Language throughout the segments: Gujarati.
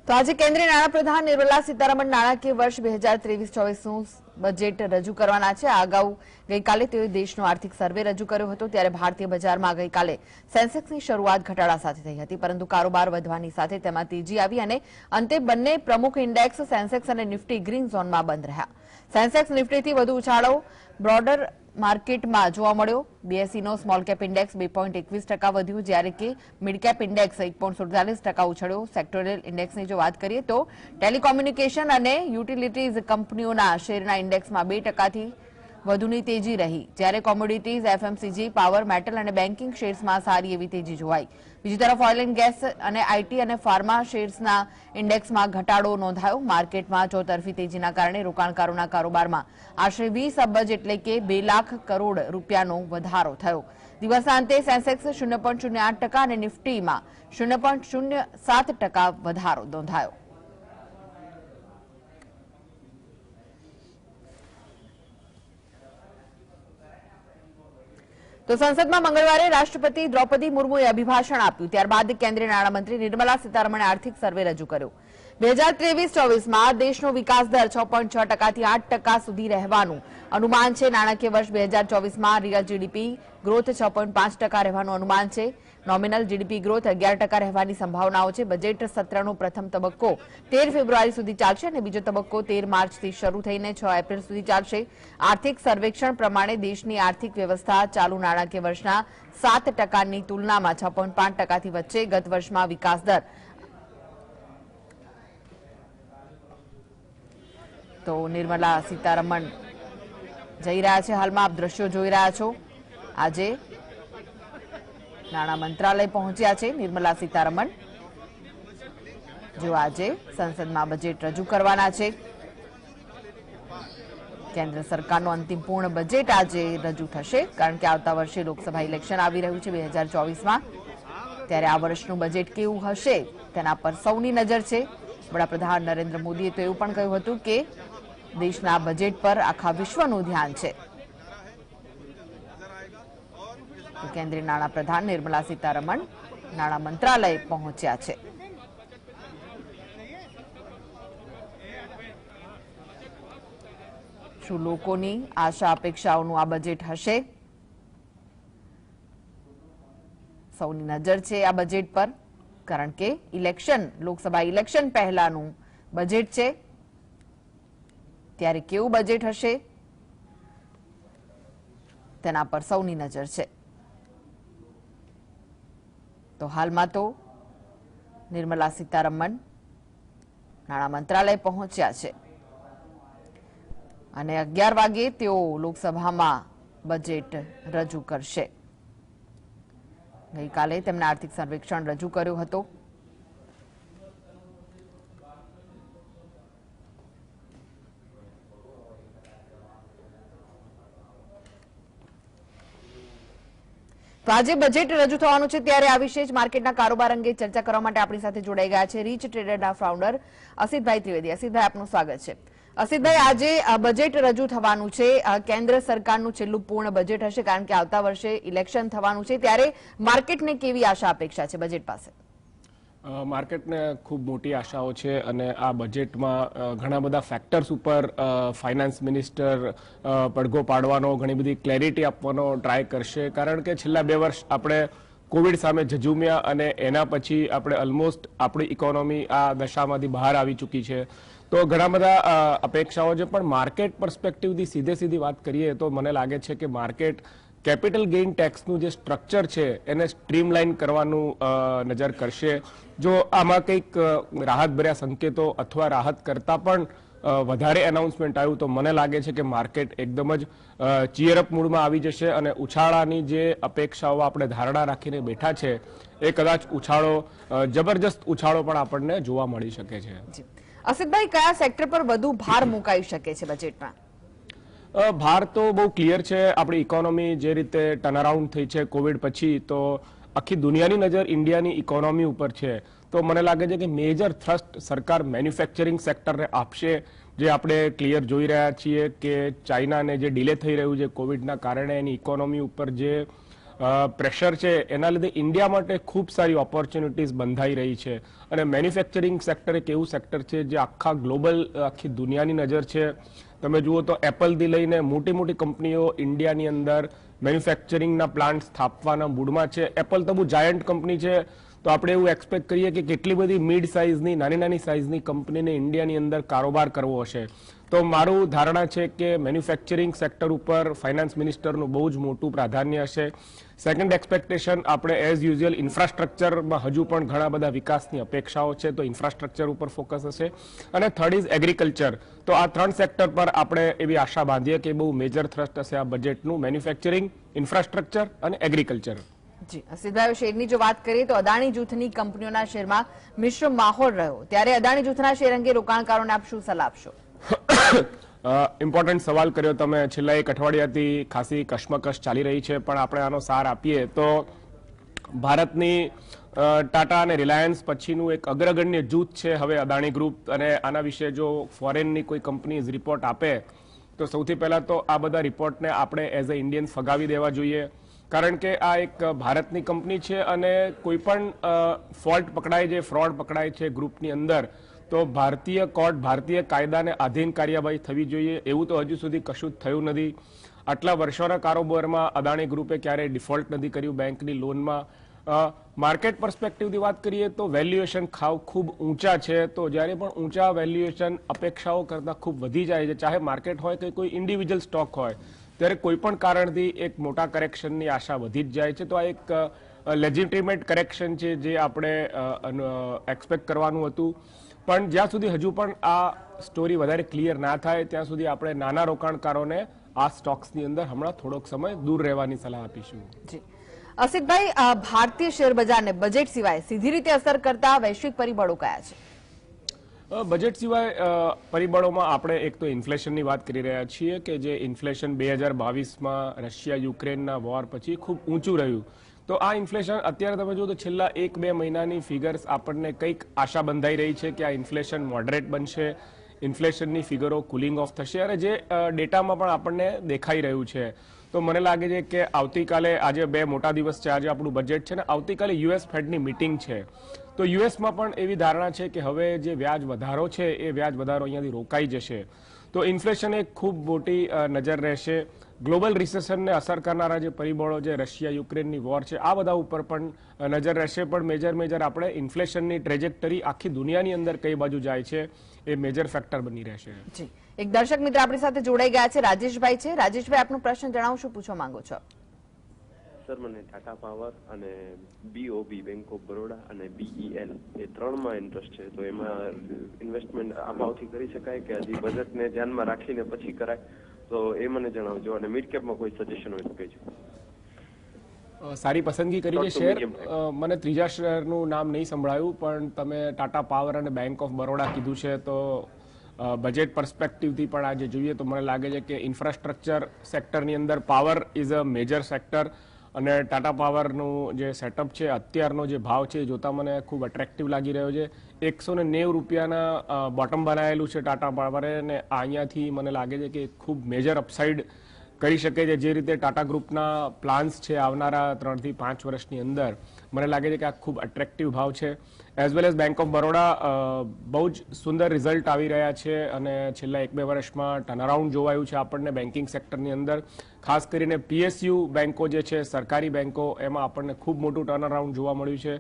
તો આજે કેન્દ્રીય નાણાપ્રધાન નિર્મલા સીતારમણ નાણાકીય વર્ષ 2023-24નું બજેટ રજૂ કરવાના છે। આ અગાઉ ગઈકાલે તેઓએ દેશનો આર્થિક સર્વે રજૂ કર્યો હતો, ત્યારે ભારતીય બજારમાં ગઈકાલે સેન્સેક્સની શરૂઆત ઘટાડા સાથે થઈ હતી, પરંતુ કારોબાર વધવાની સાથે તેમાં તેજી આવી અને અંતે બંને પ્રમુખ ઇન્ડેક્સ સેન્સેક્સ અને નિફ્ટી ગ્રીન ઝોનમાં બંધ રહ્યા। સેન્સેક્સ નિફ્ટીથી વધુ ઉછાળો બ્રોડર માર્કેટમાં જોવા મળ્યો। બીએસઈનો સ્મોલ કેપ ઇન્ડેક્સ 2.21% વધ્યું, જ્યારે કે મિડ કેપ ઇન્ડેક્સ 1.47% ઉછળ્યો। સેક્ટોરિયલ ઇન્ડેક્સની જો વાત કરીએ તો ટેલિકોમ્યુનિકેશન અને યુટિલિટીઝ કંપનીઓના શેરના ઇન્ડેક્સમાં 2%થી વધુની તેજી રહી, જ્યારે કોમોડિટીઝ, એફએમસીજી, પાવર, મેટલ અને બેન્કિંગ શેર્સમાં સારી એવી તેજી જોવાઈ। બીજી તરફ ઓઇલ એન્ડ ગેસ અને આઈટી અને ફાર્મા શેર્સના ઇન્ડેક્સમાં ઘટાડો નોંધાયો। માર્કેટમાં ચોતરફી તેજીના કારણે રોકાણકારોના કારોબારમાં આશરે 20 અબજ એટલે કે 2 લાખ કરોડ રૂપિયાનો વધારો થયો। દિવસના અંતે સેન્સેક્સ 0.08% અને નિફ્ટીમાં 0.07% વધારો નોંધાયો। તો સંસદમાં મંગળવારે રાષ્ટ્રપતિ દ્રૌપદી મુર્મુએ અભિભાષણ આપ્યું, ત્યારબાદ કેન્દ્રીય નાણામંત્રી નિર્મલા સીતારમણે આર્થિક સર્વે રજૂ કર્યો। 2023-24માં દેશનો વિકાસ દર 6.6%થી 8% સુધી રહેવાનું અનુમાન છે। નાણાકીય વર્ષ 2024માં રિયલ જીડીપી ગ્રોથ 6.5% રહેવાનું અનુમાન છે। નોમિનલ જીડીપી ગ્રોથ 11% રહેવાની સંભાવનાઓ છે। બજેટ સત્રનો પ્રથમ તબક્કો 13 ફેબ્રુઆરી સુધી ચાલશે અને બીજો તબક્કો 13 માર્ચથી શરૂ થઈને 6 એપ્રિલ સુધી ચાલશે। આર્થિક સર્વેક્ષણ પ્રમાણે દેશની આર્થિક વ્યવસ્થા ચાલુ નાણાકીય વર્ષના 7%ની તુલનામાં 6.5%થી વચ્ચે ગત વર્ષમાં વિકાસ દર તો નિર્મલા સીતારમણ જઈ રહ્યા છે। હાલમાં આપ દ્રશ્યો જોઈ રહ્યા છો। આજે નાણાં મંત્રાલય પહોંચ્યા છે નિર્મલા સીતારમણ, જો આજે સંસદમાં બજેટ રજૂ કરવાના છે। કેન્દ્ર સરકારનું અંતિમ પૂર્ણ બજેટ આજે રજૂ થશે, કારણ કે આવતા વર્ષે લોકસભા ઇલેક્શન આવી રહ્યું છે 2024માં, ત્યારે આ વર્ષનું બજેટ કેવું હશે તેના પર સૌની નજર છે। વડાપ્રધાન નરેન્દ્ર મોદીએ તો એવું પણ કહ્યું હતું કે દેશના બજેટ પર આખા વિશ્વનું ધ્યાન છે। કેન્દ્રીય નાણાપ્રધાન નિર્મલા સીતારમણ નાણાં મંત્રાલય પહોંચ્યા છે। શું લોકોની આશા અપેક્ષાઓનું આ બજેટ હશે? સૌની નજર છે આ બજેટ પર, કારણ કે લોકસભા ઇલેક્શન પહેલાનું બજેટ છે, ત્યારે કેવું બજેટ હશે તેના પર સૌની નજર છે। તો હાલમાં તો નિર્મલા સીતારમણ નાણાં મંત્રાલય પહોંચ્યા છે અને 11 વાગે તેઓ લોકસભામાં બજેટ રજૂ કરશે। ગઈકાલે તેમણે આર્થિક સર્વેક્ષણ રજૂ કર્યો હતો। તો આજે બજેટ રજૂ થવાનું છે, ત્યારે આ વિશે જ માર્કેટના કારોબાર અંગે ચર્ચા કરવા માટે આપણી સાથે જોડાઈ ગયા છે રીચ ટ્રેડરના ફાઉન્ડર અસિતભાઈ ત્રિવેદી। અસિતભાઈ, આપનું સ્વાગત છે। અસિતભાઈ, આજે બજેટ રજૂ થવાનું છે, કેન્દ્ર સરકારનું છેલ્લું પૂર્ણ બજેટ હશે, કારણ કે આવતા વર્ષે ઇલેક્શન થવાનું છે, ત્યારે માર્કેટને કેવી આશા અપેક્ષા છે બજેટ પાસે? માર્કેટને ખૂબ મોટી આશાઓ છે અને આ બજેટમાં ઘણા બધા ફેક્ટર્સ ઉપર ફાઇનાન્સ મિનિસ્ટર પડઘો પાડવાનો, ઘણી બધી ક્લેરિટી આપવાનો ટ્રાય કરશે, કારણ કે છેલ્લા 2 વર્ષ આપણે કોવિડ સામે ઝઝૂમ્યા અને એના પછી આપણે ઓલમોસ્ટ આપણી ઇકોનોમી આ દશામાંથી બહાર આવી ચૂકી છે। તો ઘણા બધા અપેક્ષાઓ છે, પણ માર્કેટ પર્સપેક્ટિવથી સીધી વાત કરીએ તો મને લાગે છે કે માર્કેટ કેપિટલ ગેઇન ટેક્સનું જે સ્ટ્રક્ચર છે એને સ્ટ્રીમલાઇન કરવાનું નજર કરશે। જો આમાં કંઈક રાહતભર્યા સંકેતો અથવા રાહત કરતાં પણ વધારે એનાઉન્સમેન્ટ આવ્યું તો મને લાગે છે કે માર્કેટ એકદમ જ ચીયરઅપ મૂડમાં આવી જશે અને ઉછાળાની જે અપેક્ષાઓ આપણે ધારણા રાખીને બેઠા છે એ કદાચ જબરજસ્ત ઉછાળો પણ આપણને જોવા મળી શકે છે। અસિતભાઈ, કયા સેક્ટર પર વધુ ભાર મુકાઈ શકે છે બજેટમાં? ભાર તો બહુ ક્લિયર છે। આપણી ઇકોનોમી જે રીતે ટર્નઅરાઉન્ડ થઈ છે કોવિડ પછી, તો આખી દુનિયાની નજર ઇન્ડિયાની ઇકોનોમી ઉપર છે। તો મને લાગે છે કે મેજર થ્રસ્ટ સરકાર મેન્યુફેક્ચરિંગ સેક્ટરને આપશે। જે આપણે ક્લિયર જોઈ રહ્યા છીએ કે ચાઇનાને જે ડિલે થઈ રહ્યું છે કોવિડના કારણે એની ઇકોનોમી ઉપર જે પ્રેશર છે એના લીધે ઇન્ડિયા માટે ખૂબ સારી ઓપોર્ચ્યુનિટીઝ બંધાઈ રહી છે અને મેન્યુફેક્ચરિંગ સેક્ટર એક એવું સેક્ટર છે જે આખા ગ્લોબલ આખી દુનિયાની નજર છે. તમે જુઓ તો એપલથી લઈને મોટી મોટી કંપનીઓ ઇન્ડિયાની અંદર મેન્યુફેક્ચરિંગના પ્લાન્ટ સ્થાપવાના મૂડમાં છે. એપલ તો બહુ જાયન્ટ કંપની છે, તો આપણે એવું એક્સપેક્ટ કરીએ કે કેટલી બધી મિડ સાઇઝની નાની નાની સાઇઝની કંપનીને ઇન્ડિયાની અંદર કારોબાર કરવો હશે. તો મારું ધારણા છે કે મેન્યુફેક્ચરિંગ સેક્ટર ઉપર ફાઇનાન્સ મિનિસ્ટરનું બહુ જ મોટું પ્રાધાન્ય હશે. સેકન્ડ એક્સપેક્ટેશન આપણે એઝ યુઝ્યુઅલ ઇન્ફ્રાસ્ટ્રક્ચરમાં હજુ પણ ઘણા બધા વિકાસની અપેક્ષાઓ છે, તો ઇન્ફ્રાસ્ટ્રક્ચર ઉપર ફોકસ હશે. અને થર્ડ ઇઝ એગ્રીકલ્ચર. તો આ 3 સેક્ટર પર આપણે એવી આશા બાંધીએ કે બહુ મેજર થ્રસ્ટ હશે આ બજેટનું, મેન્યુફેક્ચરિંગ, ઇન્ફ્રાસ્ટ્રક્ચર અને એગ્રીકલ્ચર. જી, અસિતભાઈ, શેરની જો વાત કરીએ તો અદાણી જૂથની કંપનીઓના શેરમાં મિશ્ર માહોલ રહ્યો, ત્યારે અદાણી જૂથના શેર અંગે રોકાણકારોને આપ શું સલાહ આપશો? ઇમ્પોર્ટન્ટ સવાલ કર્યો તમે. છેલ્લા એક અઠવાડિયાથી ખાસી કશમકશ ચાલી રહી છે, પણ આપણે આનો સાર આપીએ તો ભારતની ટાટા અને રિલાયન્સ પછીનું એક અગ્રગણ્ય જૂથ છે હવે અદાણી ગ્રુપ. અને આના વિશે જો ફોરેનની કોઈ કંપનીઝ રિપોર્ટ આપે તો સૌથી પહેલા તો આ બધા રિપોર્ટને આપણે એઝ અ ઇન્ડિયન્સ ફગાવી દેવા જોઈએ, કારણ કે આ એક ભારતની કંપની છે અને કોઈ પણ ફોલ્ટ પકડાય છે, ફ્રોડ પકડાય છે ગ્રુપની અંદર, તો ભારતીય કોર્ટ, ભારતીય કાયદાને આધીન કાર્યવાહી થવી જોઈએ. એવું તો હજુ સુધી કશું જ થયું નથી. આટલા વર્ષોના કારોબારમાં અદાણી ગ્રુપે ક્યારેય ડિફોલ્ટ નથી કર્યું બેંકની લોનમાં. માર્કેટ પર્સપેક્ટિવથી વાત કરીએ તો વેલ્યુએશન ખૂબ ઊંચા છે, તો જ્યારે પણ ઊંચા વેલ્યુએશન અપેક્ષાઓ કરતાં ખૂબ વધી જાય છે, ચાહે માર્કેટ હોય કે કોઈ ઇન્ડિવિજ્યુઅલ સ્ટોક હોય, ત્યારે કોઈ પણ કારણથી એક મોટા કરેક્શનની આશા વધી જ જાય છે. તો આ એક લેજિટિમેટ કરેક્શન છે જે આપણે એક્સપેક્ટ કરવાનું હતું. પણ જ્યાં સુધી હજુ પણ આ સ્ટોરી વધારે ક્લિયર ના થાય ત્યાં સુધી આપણે નાના રોકાણકારોને આ સ્ટોક્સની અંદર હમણાં થોડોક સમય દૂર રહેવાની સલાહ આપીશું. જી, અસિતભાઈ, ભારતીય શેર બજારને બજેટ સિવાય સીધી રીતે અસર કરતા વૈશ્વિક પરિબળો કયા છે? બજેટ સિવાય પરિબળોમાં આપણે એક તો ઇન્ફ્લેશનની વાત કરી રહ્યા છીએ કે જે ઇન્ફ્લેશન 2022માં રશિયા યુક્રેનના વોર પછી ખૂબ ઊંચું રહ્યું. તો આ ઇન્ફ્લેશન અત્યારે તમે જુઓ તો છેલ્લા 1-2 મહિનાની ફિગર્સ આપણને કંઈક આશા બંધાઈ રહી છે કે આ ઇન્ફ્લેશન મોડરેટ બનશે, ઇન્ફ્લેશનની ફિગરો કુલિંગ ઓફ થશે, અને જે ડેટામાં પણ આપણને દેખાઈ રહ્યું છે. તો મને લાગે છે કે આવતીકાલે, આજે 2 મોટા દિવસ છે, આજે આપણું બજેટ છે ને આવતીકાલે યુએસ ફેડની મિટિંગ છે. તો યુએસમાં પણ એવી ધારણા છે કે હવે જે વ્યાજ વધારો છે એ વ્યાજ વધારો અહીંયાથી રોકાઈ જશે. તો ઇન્ફ્લેશન એક ખૂબ મોટી નજર રહેશે. ગ્લોબલ રિસેશનને અસર કરનારા જે પરિબળો જે રશિયા યુક્રેનની વોર છે આ બધા ઉપર પણ નજર રહેશે. પણ મેજર આપણે ઇન્ફ્લેશનની ટ્રેજેક્ટરી આખી દુનિયાની અંદર કઈ બાજુ જાય છે એ મેજર ફેક્ટર બની રહેશે. જી, એક દર્શક મિત્ર આપણી સાથે જોડાઈ ગયા છે, રાજેશભાઈ છે. રાજેશભાઈ, આપનો પ્રશ્ન જણાવો, શું પૂછવા માંગો છો? સર, મને ટાટા પાવર અને બીઓબી, બેંક ઓફ બરોડા અને બીઈએલ એ 3માં ઇન્ટરેસ્ટ છે. તો એમાં ઇન્વેસ્ટમેન્ટ આ ભાવથી કરી શકાય કે હજી બજેટને ધ્યાનમાં રાખીને પછી કરાય? તો એ મને જણાવજો. અને મિડ કેપમાં કોઈ સજેશન હોય તો કહેજો. સારી પસંદગી કરી છે શેર. મને ત્રીજા શેરનું નામ નહીં સંભળાયું, પણ તમે ટાટા પાવર અને બેંક ઓફ બરોડા કીધું છે, તો બજેટ પર્સપેક્ટિવથી પણ આજે જોઈએ તો મને લાગે છે કે ઇન્ફ્રાસ્ટ્રક્ચર સેક્ટરની અંદર power is a major sector. અને ટાટા પાવરનું જે સેટઅપ છે, અત્યારનો જે ભાવ છે એ જોતા મને ખૂબ અટ્રેક્ટિવ લાગી રહ્યો છે. 190 રૂપિયાના બોટમ બનાવેલું છે ટાટા પાવરે, અને અહીંયાથી મને લાગે છે કે ખૂબ મેજર અપસાઇડ કરી શકે છે. જે રીતે ટાટા ગ્રુપના પ્લાન્સ છે આવનારા 3 થી 5 વર્ષની અંદર, મને લાગે છે કે આ ખૂબ અટ્રેક્ટિવ ભાવ છે. As well as bank of Baroda બહુ જ સુંદર રિઝલ્ટ આવી રહ્યા છે અને છેલ્લા 1-2 વર્ષમાં ટર્નઅરાઉન્ડ જોવાયું છે આપણને બેન્કિંગ સેક્ટરની અંદર. ખાસ કરીને પીએસયુ બેન્કો જે છે, સરકારી બેન્કો, એમાં આપણને ખૂબ મોટું ટર્નઅરાઉન્ડ જોવા મળ્યું છે.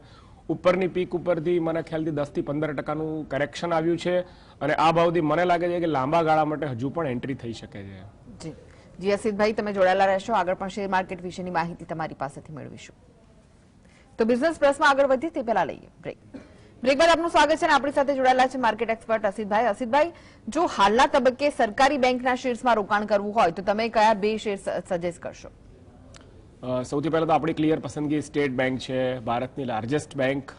ઉપરની પીક ઉપરથી મને ખ્યાલથી 10 થી 15% કરેક્શન આવ્યું છે અને આ ભાવથી મને લાગે છે કે લાંબા ગાળા માટે હજુ પણ એન્ટ્રી થઈ શકે છે. જી જી, અસિતભાઈ, તમે જોડાયેલા રહેશો. આગળ પણ શેર માર્કેટ વિશેની માહિતી તમારી પાસેથી મેળવીશું. તો બિઝનેસ પ્લસમાં આગળ વધીએ તે પહેલા લઈએ બ્રેક. બ્રેક બાદ આપનું સ્વાગત છે અને આપણી સાથે જોડાયેલા છે માર્કેટ એક્સપર્ટ અસિતભાઈ. અસિતભાઈ, જો હાલના તબક્કે સરકારી બેંકના શેર્સમાં રોકાણ કરવું હોય તો તમે કયા 2 શેર સજેસ્ટ કરશો? સૌથી પહેલા તો આપણી ક્લિયર પસંદગી સ્ટેટ બેંક છે, ભારતની લાર્જેસ્ટ બેંક.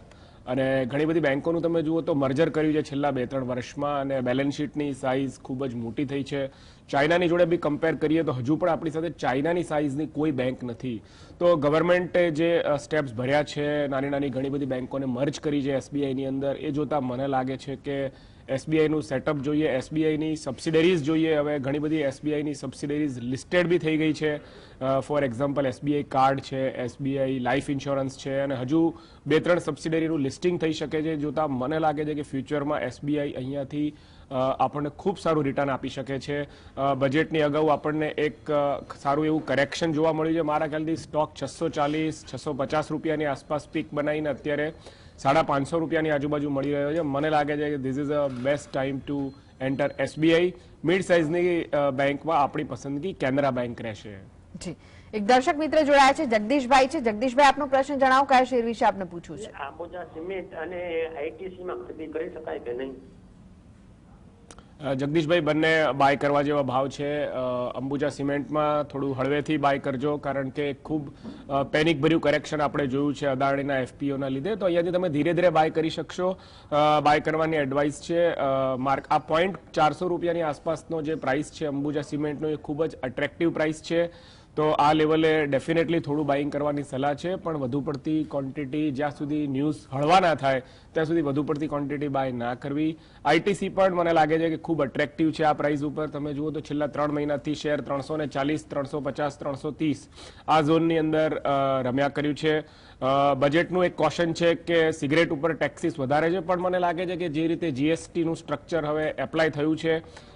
અને ઘણી બધી બેંકોનું તમે જુઓ તો મર્જર કર્યું છે છેલ્લા 2-3 વર્ષમાં અને બેલેન્સ શીટની સાઇઝ ખૂબ જ મોટી થઈ છે. ચાઇનાની જોડે બી કમ્પેર કરીએ તો હજુ પણ આપણી સાથે ચાઇનાની સાઇઝની કોઈ બેંક નથી. તો ગવર્મેન્ટે જે સ્ટેપ્સ ભર્યા છે, નાની નાની ઘણી બધી બેંકોને મર્જ કરી છે એસબીઆઈની અંદર, એ જોતા મને લાગે છે કે એસબીઆઈનું સેટઅપ જોઈએ, એસબીઆઈની સબસિડરીઝ જોઈએ. હવે ઘણી બધી એસબીઆઈની સબસિડરીઝ લિસ્ટેડ બી થઈ ગઈ છે. ફોર એક્ઝામ્પલ એસબીઆઈ કાર્ડ છે, એસબીઆઈ લાઈફ ઇન્સ્યોરન્સ છે, અને હજુ 2-3 સબસિડરીનું લિસ્ટિંગ થઈ શકે છે. જોતા મને લાગે છે કે ફ્યુચરમાં એસબીઆઈ અહીંયાથી આપણને ખૂબ સારું રિટર્ન આપી શકે છે. બજેટની અગાઉ આપણને એક સારું એવું કરેક્શન જોવા મળ્યું છે. મારા ખ્યાલથી સ્ટોક 640-650 રૂપિયાની આસપાસ પીક બનાવીને અત્યારે 550 રૂપિયાની આજુબાજુ મળી રહ્યો છે. મને લાગે છે કે this is a best time to enter SBI. Mid સાઇઝની બેંકમાં આપણી પસંદગી કેનરા બેંક રહેશે. જી, એક દર્શક મિત્ર જોડાયા છે, જગદીશભાઈ છે. જગદીશભાઈ, આપનો પ્રશ્ન જણાવો, કયા શેર વિશે આપને પૂછવું છે? અંબુજા સિમેન્ટ અને આઈટીસી માં ખરીદી કરી શકાય કે નહીં? જગદીશભાઈ, બંને બાય કરવા જેવા ભાવ છે. અંબુજા સિમેન્ટમાં થોડું હળવેથી બાય કરજો, કારણ કે ખૂબ પેનિક ભર્યું કરેક્શન આપણે જોયું છે અદાણીના એફપીઓના લીધે. તો અહીંયાથી તમે ધીરે ધીરે બાય કરી શકશો. બાય કરવાની એડવાઇસ છે. આ ₹400 આસપાસનો જે પ્રાઇસ છે અંબુજા સિમેન્ટનો, એ ખૂબ જ અટ્રેક્ટિવ પ્રાઇસ છે. તો આ લેવલે ડેફિનેટલી થોડું બાઇંગ કરવાની સલાહ છે, પણ વધુ પડતી ક્વોન્ટિટી જ્યાં સુધી ન્યૂઝ હળવા ના થાય ત્યાં સુધી વધુ પડતી ક્વોન્ટિટી બાય ના કરવી. આઈટીસી પણ મને લાગે છે કે ખૂબ અટ્રેક્ટિવ છે આ પ્રાઇસ ઉપર. તમે જુઓ તો છેલ્લા 3 મહિનાથી શેર 340, 350, 330 આ ઝોનની અંદર રમ્યા કર્યું છે. બજેટનું એક કોશન છે કે સિગરેટ ઉપર ટેક્સીસ વધારે છે, પણ મને લાગે છે કે જે રીતે જીએસટીનું સ્ટ્રક્ચર હવે એપ્લાય થયું છે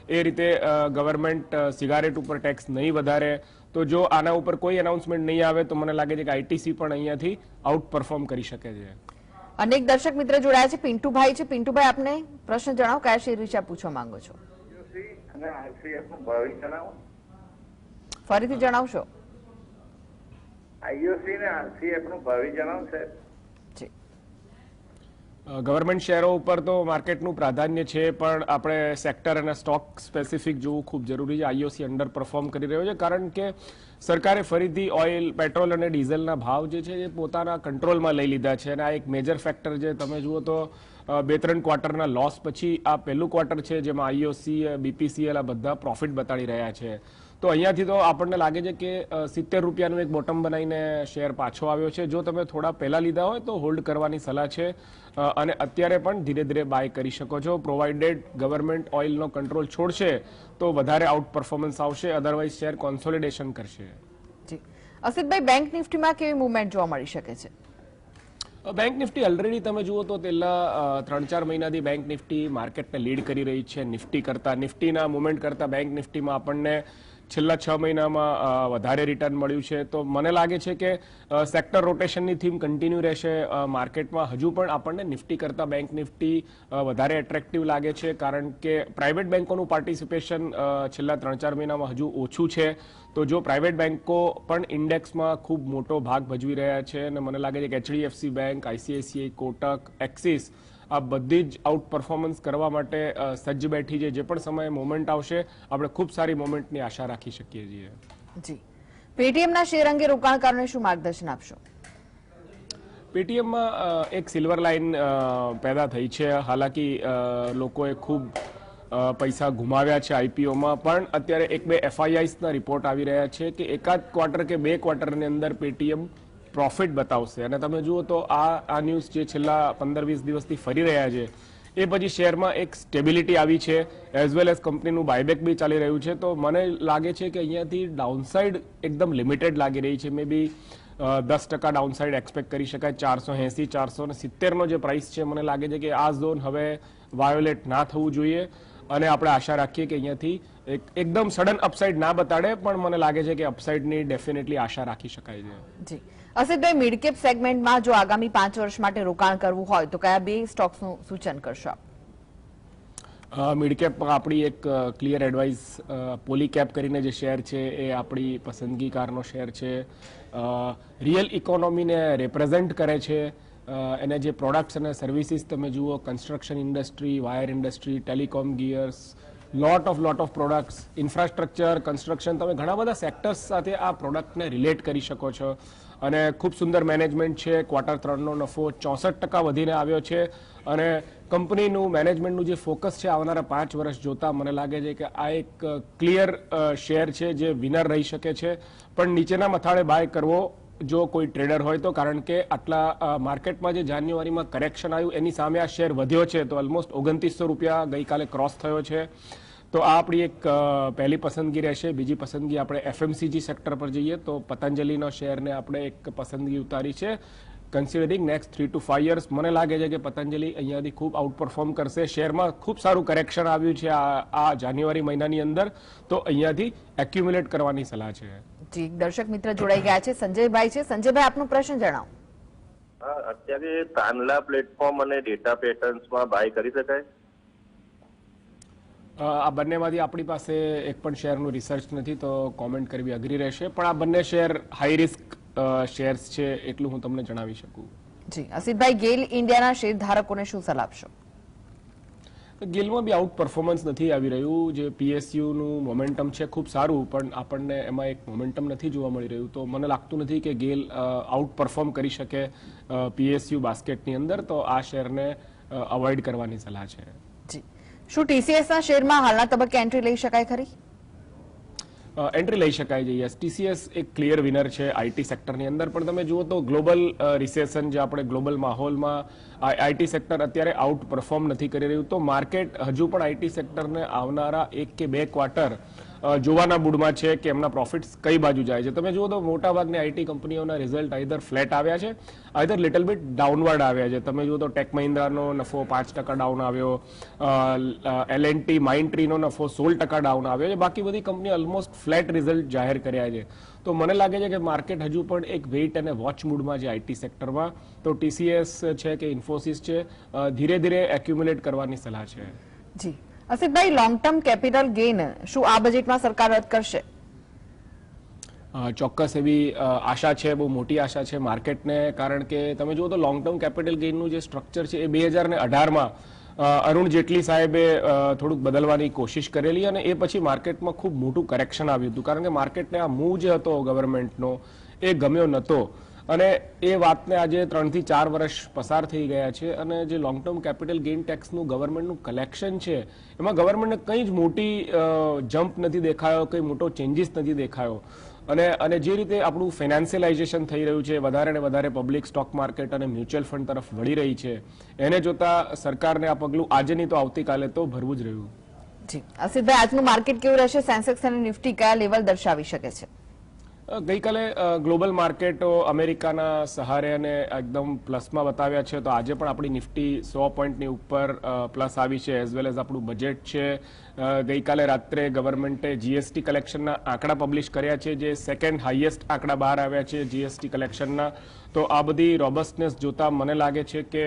એ રીતે ગવર્મેન્ટ સિગારેટ ઉપર ટેક્સ નહીં વધારે. તો જો આના ઉપર કોઈ એનાઉન્સમેન્ટ નહીં આવે તો મને લાગે છે કે આઈટીસી પણ અહીંયાથી આઉટ પરફોર્મ કરી શકે છે. અનેક દર્શક મિત્ર જોડાયા છે. પિન્ટુભાઈ છે. પિન્ટુભાઈ, આપને પ્રશ્ન જણાવો, કયા શેર વિશે આપ પૂછવા માંગો છો? ફરીથી જણાવશો? આઈઓસી ને આરસીએફ નું ભાવિ જણાવશે. ગવર્મેન્ટ શેરો ઉપર તો માર્કેટનું પ્રાધાન્ય છે, પણ આપણે સેક્ટર અને સ્ટોક સ્પેસિફિક જોવું ખૂબ જરૂરી છે. આઈઓસી અંડર પરફોર્મ કરી રહ્યો છે, કારણ કે સરકારે ફરીથી ઓઇલ, પેટ્રોલ અને ડીઝલના ભાવ જે છે એ પોતાના કંટ્રોલમાં લઈ લીધા છે. અને આ એક મેજર ફેક્ટર છે. તમે જુઓ તો 2-3 ક્વાર્ટરના લોસ પછી આ પહેલું ક્વાર્ટર છે જેમાં આઈઓસી, બીપીસીએલ આ બધા પ્રોફિટ બતાડી રહ્યા છે. તો અહીંયાથી તો આપણને લાગે છે કે ₹70 એક બોટમ બનાવીને શેર પાછો આવ્યો છે. જો તમે થોડા પહેલા લીધા હોય તો હોલ્ડ કરવાની સલાહ છે, અને અત્યારે પણ ધીરે ધીરે બાય કરી શકો છો. પ્રોવાઇડેડ ગવર્મેન્ટ ઓઇલનો કંટ્રોલ છોડશે તો વધારે આઉટ પરફોર્મન્સ આવશે, અધરવાઇઝ શેર કોન્સોલિડેશન કરશે. જી, અસિતભાઈ, બેંક નિફ્ટીમાં કેવી મૂવમેન્ટ જોવા મળી શકે છે? બેંક નિફ્ટી ઓલરેડી તમે જુઓ તો છેલ્લા 3-4 મહિનાથી બેંક નિફ્ટી માર્કેટને લીડ કરી રહી છે. નિફ્ટી કરતા, નિફ્ટીના મુવમેન્ટ કરતા બેંક નિફ્ટીમાં આપણને છેલ્લા 6 મહિનામાં વધારે રિટર્ન મળ્યું છે. તો મને લાગે છે કે સેક્ટર રોટેશનની થીમ કન્ટિન્યુ રહેશે માર્કેટમાં. હજુ પણ આપણને નિફ્ટી કરતાં બેંક નિફ્ટી વધારે એટ્રેક્ટિવ લાગે છે, કારણ કે પ્રાઇવેટ બેન્કોનું પાર્ટિસિપેશન છેલ્લા 3-4 મહિનામાં હજુ ઓછું છે. તો જો પ્રાઇવેટ બેન્કો પણ ઇન્ડેક્સમાં ખૂબ મોટો ભાગ ભજવી રહ્યા છે, અને મને લાગે છે કે HDFC bank, ICICI, Kotak, axis આ બધી જ આઉટ પરફોર્મન્સ કરવા માટે સજ્જ બેઠી છે. જે પણ સમયે મોમેન્ટ આવશે આપણે ખૂબ સારી મોમેન્ટની આશા રાખી શકીએ છીએ. જી, પેટીએમના શેર અંગે રોકાણકારોને શું માર્ગદર્શન આપશો? પેટીએમમાં એક સિલ્વર લાઇન પેદા થઈ છે. હાલાકી લોકોએ ખૂબ પૈસા ગુમાવ્યા છે આઈપીઓમાં, પણ અત્યારે 1-2 એફઆઈઆઈસના રિપોર્ટ આવી રહ્યા છે કે એકાદ ક્વાર્ટર કે 2 ક્વાર્ટરની અંદર પેટીએમ પ્રોફિટ બતાવશે. અને તમે જુઓ તો આ ન્યૂઝ જે છેલ્લા 15-20 દિવસથી ફરી રહ્યા છે એ પછી શેરમાં એક સ્ટેબિલિટી આવી છે, એઝ વેલ એઝ કંપનીનું બાયબેક બી ચાલી રહ્યું છે. તો મને લાગે છે કે અહીંયાથી ડાઉનસાઇડ એકદમ લિમિટેડ લાગી રહી છે. મે બી 10% ડાઉનસાઇડ એક્સપેક્ટ કરી શકાય. 480-470નો જે પ્રાઇસ છે, મને લાગે છે કે આ ઝોન હવે વાયોલેટ ના થવું જોઈએ, અને આપણે આશા રાખીએ કે અહીંયાથી એકદમ સડન અપસાઇડ ના બતાડે, પણ મને લાગે છે કે અપસાઇડની ડેફિનેટલી આશા રાખી શકાય છે. જી, અસિતભાઈ, મિડકેપ સેગમેન્ટમાં જો આગામી 5 વર્ષ માટે રોકાણ કરવું હોય તો કયા 2 સ્ટોક્સનું સૂચન કરશો આપ? મિડકેપમાં આપણી એક ક્લિયર એડવાઇસ પોલીકેપ કરીને જે શેર છે એ આપણી પસંદગીકારનો શેર છે. રિયલ ઇકોનોમીને રિપ્રેઝેન્ટ કરે છે. એને જે પ્રોડક્ટ્સ અને સર્વિસીસ તમે જુઓ, construction industry, wire industry, telecom gears, lot of products, infrastructure, construction, તમે ઘણા બધા સેક્ટર્સ સાથે આ પ્રોડક્ટને રિલેટ કરી શકો છો. અને ખૂબ સુંદર મેનેજમેન્ટ છે. ક્વાર્ટર 3નો નફો 64% વધીને આવ્યો છે અને કંપનીનું મેનેજમેન્ટનું જે ફોકસ છે આવનારા 5 વર્ષ જોતા મને લાગે છે કે આ એક ક્લિયર શેર છે જે વિનર રહી શકે છે. પણ નીચેના મથાળે બાય કરવો જો કોઈ ટ્રેડર હોય તો, કારણ કે આટલા માર્કેટમાં જે જાન્યુઆરીમાં કરેક્શન આવ્યું એની સામે આ શેર વધ્યો છે. તો ઓલમોસ્ટ 2900 રૂપિયા ગઈકાલે ક્રોસ થયો છે. તો આ આપણી એક પહેલી પસંદગી રહેશે. બીજી પસંદગી આપણે એફએમસીજી સેક્ટર પર જઈએ તો પતંજલિનો શેરને આપણે એક પસંદગી ઉતારી છે. કન્સિડરિંગ નેક્સ્ટ 3 to 5 years મને લાગે છે કે પતંજલિ અહીંયાથી ખૂબ આઉટ પરફોર્મ કરશે. શેરમાં ખૂબ સારું કરેક્શન આવ્યું છે આ જાન્યુઆરી મહિનાની અંદર, તો અહીંયાથી એક્યુમ્યુલેટ કરવાની સલાહ છે. જી, દર્શક મિત્ર જોડાઈ ગયા છે, સંજયભાઈ છે. સંજયભાઈ, આપનો પ્રશ્ન જણાવો. અત્યારે તાનલા પ્લેટફોર્મ અને ડેટા પેટર્ન્સમાં બાય કરી શકાય? આ બંનેમાંથી આપણી પાસે એક પણ શેરનું રિસર્ચ નથી તો કોમેન્ટ કરવી અઘરી રહેશે, પણ આ બંને શેર હાઈ રિસ્ક શેર્સ છે એટલું હું તમને જણાવી શકું. જી, અસિતભાઈ, ગેલ ઇન્ડિયાના શેર ધારકોને શું સલાહ આપશો? ગેલમાં બી આઉટ પરફોર્મન્સ નથી આવી રહ્યું. જે પીએસયુનું મોમેન્ટમ છે ખૂબ સારું, પણ આપણને એમાં એક મોમેન્ટમ નથી જોવા મળી રહ્યું. તો મને લાગતું નથી કે ગેલ આઉટ પરફોર્મ કરી શકે પીએસયુ બાસ્કેટની અંદર, તો આ શેરને અવોઇડ કરવાની સલાહ છે. જી, શું ટીસીએસના શેરમાં હાલના તબક્કે એન્ટ્રી લઈ શકાય ખરી? એન્ટ્રી લઈ શકાય છે. યસ, ટીસીએસ એક ક્લિયર વિનર છે આઈટી સેક્ટરની અંદર, પણ તમે જુઓ તો ગ્લોબલ રિસેશન જે આપણે ગ્લોબલ માહોલમાં આઈટી સેક્ટર અત્યારે આઉટ પરફોર્મ નથી કરી રહ્યું. તો માર્કેટ હજુ પણ આઈટી સેક્ટરને આવનારા 1 કે 2 ક્વાર્ટર જોવાના મૂડમાં છે કે એમના પ્રોફિટ્સ કઈ બાજુ જાય છે. તમે જુઓ તો મોટાભાગની આઈટી કંપનીઓના રિઝલ્ટ આઈધર ફ્લેટ આવ્યા છે, આઈધર લિટલ બિટ ડાઉનવર્ડ આવ્યા છે. તમે જુઓ તો ટેક મહિન્દ્રાનો નફો 5% ડાઉન આવ્યો, L&T માઇન્ડ ટ્રીનો નફો 16% ડાઉન આવ્યો છે. બાકી બધી કંપનીઓ ઓલમોસ્ટ ફ્લેટ રિઝલ્ટ જાહેર કર્યા છે. તો મને લાગે છે કે માર્કેટ હજુ પણ એક વેઇટ અને વોચ મૂડમાં છે આઈટી સેક્ટરમાં. તો ટીસીએસ છે કે ઇન્ફોસિસ છે, ધીરે ધીરે એક્યુમ્યુલેટ કરવાની સલાહ છે. જી, અસિતભાઈ, લોંગ ટર્મ કેપિટલ ગેઇન શું આ બજેટમાં સરકાર રદ કરશે? ચોક્કસ એવી આશા છે, બહુ મોટી આશા છે માર્કેટને, કારણ કે તમે જુઓ તો લોંગ ટર્મ કેપિટલ ગેઇનનું જે સ્ટ્રક્ચર છે એ 2018માં અરુણ જેટલી સાહેબે થોડુંક બદલવાની કોશિશ કરેલી અને એ પછી માર્કેટમાં ખૂબ મોટું કરેક્શન આવ્યું હતું, કારણ કે માર્કેટને આ મૂવ જે હતો ગવર્મેન્ટનો એ ગમ્યો નહોતો. અને એ વાતને આજે 3 થી 4 વર્ષ પસાર થઈ ગયા છે અને જે લોંગ ટર્મ કેપિટલ ગેઇન ટેક્સનું ગવર્મેન્ટનું કલેક્શન છે એમાં ગવર્મેન્ટને કંઈ જ મોટી જમ્પ નથી દેખાયો, કંઈ મોટો ચેન્જીસ નથી દેખાયો. અને જે રીતે આપણું ફાઇનાન્શિયલાઇઝેશન થઈ રહ્યું છે, વધારે ને વધારે પબ્લિક સ્ટોક માર્કેટ અને મ્યુચ્યુઅલ ફંડ તરફ વળી રહી છે, એને જોતા સરકારને આ પગલું આજે નહીં તો આવતીકાલે તો ભરવું જ રહ્યું. જી, અસિતભાઈ, આજનું માર્કેટ કેવું રહેશે? સેન્સેક્સ અને નિફ્ટી કયા લેવલ દર્શાવી શકે છે? ગઈકાલે ગ્લોબલ માર્કેટો અમેરિકાના સહારે અને એકદમ પ્લસમાં બતાવ્યા છે, તો આજે પણ આપણી નિફ્ટી 100 પોઈન્ટની ઉપર પ્લસ આવી છે. એઝ વેલ એઝ આપણું બજેટ છે. ગઈકાલે રાત્રે ગવર્મેન્ટે જીએસટી કલેક્શનના આંકડા પબ્લિશ કર્યા છે, જે સેકન્ડ હાઈએસ્ટ આંકડા બહાર આવ્યા છે જીએસટી કલેક્શનના. તો આ બધી રોબસ્ટનેસ જોતા મને લાગે છે કે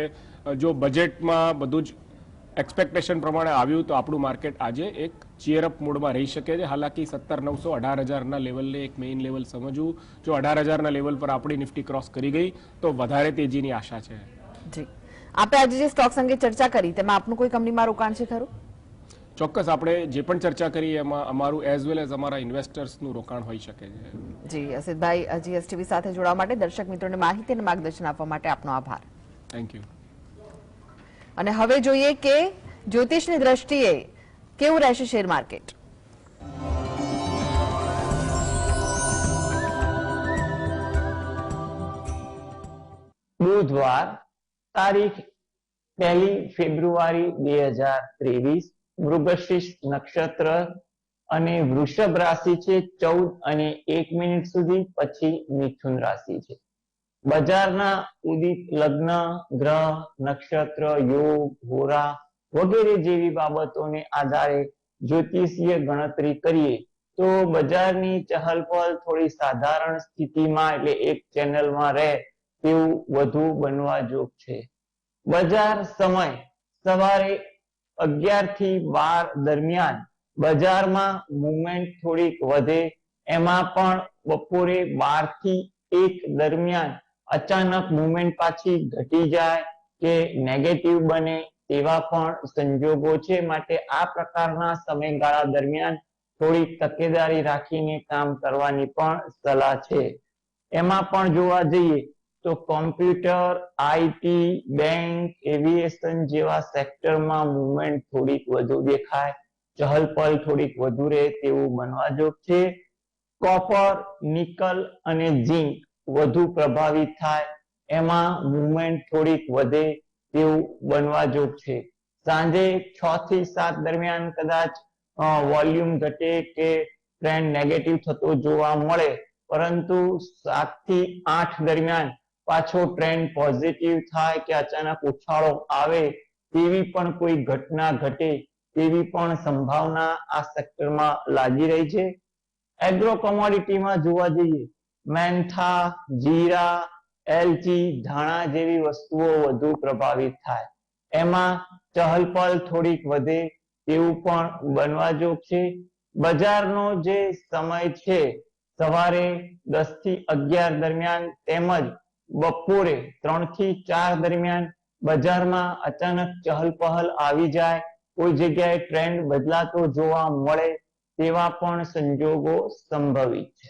જો બજેટમાં બધું જ એક્સપેક્ટેશન પ્રમાણે આવ્યું તો આપણું માર્કેટ આજે એક ચીયરઅપ મોડમાં રહી શકે છે. હાલાકી 17,900 18,000ના લેવલને એક મેઇન લેવલ સમજવું. જો 18,000ના લેવલ પર આપણી નિફ્ટી ક્રોસ કરી ગઈ તો વધારે તેજીની આશા છે. જી, આપણે આજે જે સ્ટોક્સ અંગે ચર્ચા કરી તેમાં આપનું કોઈ કંપનીમાં રોકાણ છે ખરું? ચોક્કસ, આપણે જે પણ ચર્ચા કરી એમાં અમારું એઝ વેલ એઝ અમારા ઇન્વેસ્ટર્સનું રોકાણ હોઈ શકે છે. જી, અસિતભાઈ, જીએસટીવી સાથે જોડાવા માટે, દર્શક મિત્રોને માહિતી અને માર્ગદર્શન આપવા માટે આપનો આભાર. Thank you. અને હવે જોઈએ કે જ્યોતિષની દ્રષ્ટિએ કેવું રહેશે શેર માર્કેટ. બુધવાર તારીખ 1 ફેબ્રુઆરી 2023, મૃગશીર્ષ નક્ષત્ર અને વૃષભ રાશિ છે 14 અને 1 મિનિટ સુધી, પછી મિથુન રાશિ છે. બજારના ઉદિત લગ્ન, ગ્રહ, નક્ષત્ર, યોગ, હોરા વગેરે જેવી બાબતોને આધારે જ્યોતિષીય ગણતરી કરીએ તો બજારની ચહલપહલ થોડી સાધારણ સ્થિતિમાં એટલે એક ચેનલમાં રહે તેવું વધુ બનવા જોગ છે. બજાર સમય સવારે 11 થી 12 દરમિયાન બજારમાં મુવમેન્ટ થોડીક વધે, એમાં પણ બપોરે 12 થી 1 દરમિયાન અચાનક મુવમેન્ટ પાછી ઘટી જાય કે નેગેટિવ બને તેવા પણ સંજોગો છે. માટે આ પ્રકારના સમયગાળા દરમિયાન થોડી તકેદારી રાખીને કામ કરવાની પણ સલાહ છે. એમાં પણ જોવા જઈએ તો કોમ્પ્યુટર, આઈટી, બેંક, એવિએશન જેવા સેક્ટરમાં મુવમેન્ટ થોડીક વધુ દેખાય, ચહલપહલ થોડીક વધુ રહે તેવું બનવા જોગ છે. કોપર, નિકલ અને ઝીંક વધુ પ્રભાવિત થાય, એમાં મુવમેન્ટ થોડીક વધે તેવું બનવા જોગ છે. સાંજે 6 થી 7 દરમિયાન કદાચ વોલ્યુમ ઘટે કે ટ્રેન્ડ નેગેટિવ થતો જોવા મળે, પરંતુ 7 થી 8 દરમિયાન પાછો ટ્રેન્ડ પોઝિટિવ થાય કે અચાનક ઉછાળો આવે તેવી પણ કોઈ ઘટના ઘટે તેવી પણ સંભાવના આ સેક્ટરમાં લાગી રહી છે. એગ્રો કોમોડિટીમાં જોવા જઈએ, મેન્થા, જીરા, એલચી, ધાણા જેવી વસ્તુઓ વધુ પ્રભાવિત થાય, એમાં ચહલપહલ થોડીક વધે તેવું પણ બનવા જોગ છે. બજારનો જે સમય છે સવારે 10 થી 11 દરમિયાન તેમજ બપોરે 3 થી 4 દરમિયાન બજારમાં અચાનક ચહલપહલ આવી જાય, કોઈ જગ્યાએ ટ્રેન્ડ બદલાતો જોવા મળે તેવા પણ સંજોગો સંભવિત છે.